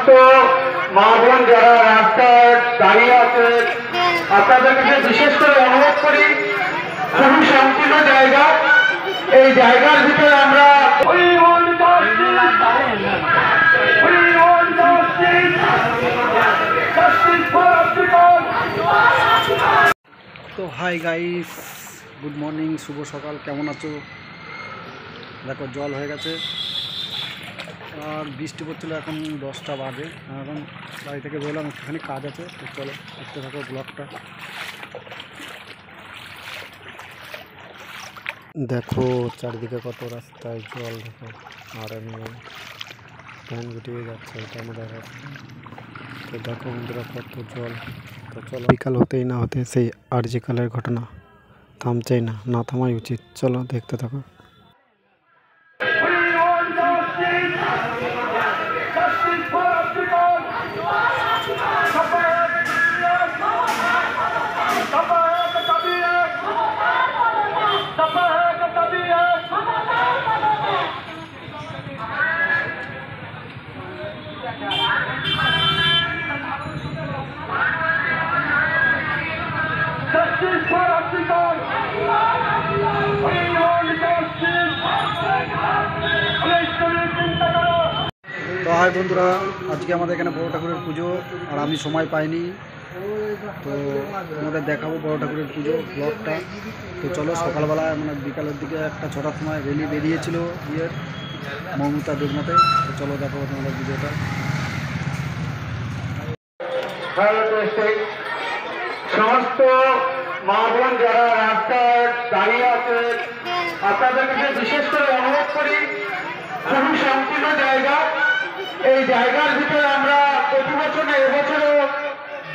সমস্ত মা বোন যারা রাস্তায় দাঁড়িয়ে আছে আপনাদের কাছে বিশেষ করে অনুরোধ করি, খুবই সংকীর্ণ জায়গা, এই জায়গার ভিতরে আমরা তো হাই গাইস, গুড মর্নিং, শুভ সকাল। কেমন আছো? দেখো জল হয়ে গেছে আর বৃষ্টি পড়ছিল। এখন 10টা বাজে। এখন বাড়ি থেকে বেরোলাম, একটুখানি কাজ আছে, তো চলো দেখতে থাকো ব্লগটা। দেখো চারিদিকে কত রাস্তায় জল, দেখো আর আমি ভ্যান গুটিয়ে যাচ্ছে, এটা আমরা দেখাচ্ছি। তো দেখো বন্ধুরা কত জল। তো চলো, বিকাল হতেই না হতে সেই আরজি কালের ঘটনা থামছেই না, না থামাই উচিত। চলো দেখতে থাকো। তো হাই বন্ধুরা, আজকে আমাদের এখানে বড় ঠাকুরের পুজো, আর আমি সময় পাইনি, তো তোমাদের দেখাবো বড় ঠাকুরের পুজো ব্লগটা। তো চলো, সকালবেলায় মানে বিকালের দিকে একটা 6টার সময় র্যালি বেরিয়েছিল ইয়ের মমতা দেবনাথে। তো চলো দেখাবো তোমাদের ভিডিওটা। সমস্ত মা বোন যারা রাস্তায় দাঁড়িয়ে আছে আপনাদের কাছে বিশেষ করে অনুরোধ করি, খুবই সংকীর্ণ জায়গা, এই জায়গার ভিতরে আমরা প্রতি বছর এবছরও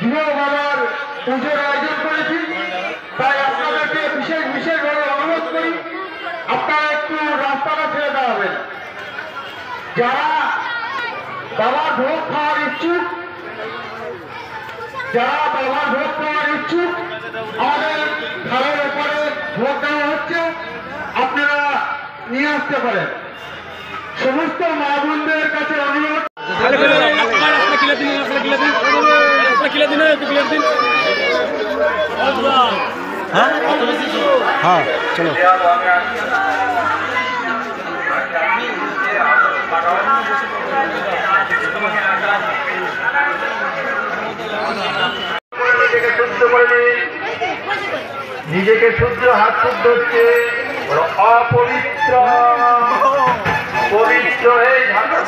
গৃহ বাবার পুজোর আয়োজন করেছি। তাই আপনাদেরকে বিশেষভাবে অনুরোধ করি, আপনারা একটু রাস্তাটা ছেড়ে দাঁড়াবেন। যারা বাবার ভোগ খাওয়ার ইচ্ছুক, আমাদের ঘরের উপরে ভোট দেওয়া হচ্ছে, আপনারা নিয়ে আসতে পারেন। সমস্ত মা বোনদের কাছে অনুরোধ, হ্যাঁ চলো। নিজেকে শুদ্ধ, হাত শুদ্ধ হচ্ছে, অপবিত্র পবিত্র হয়ে ঠাকুর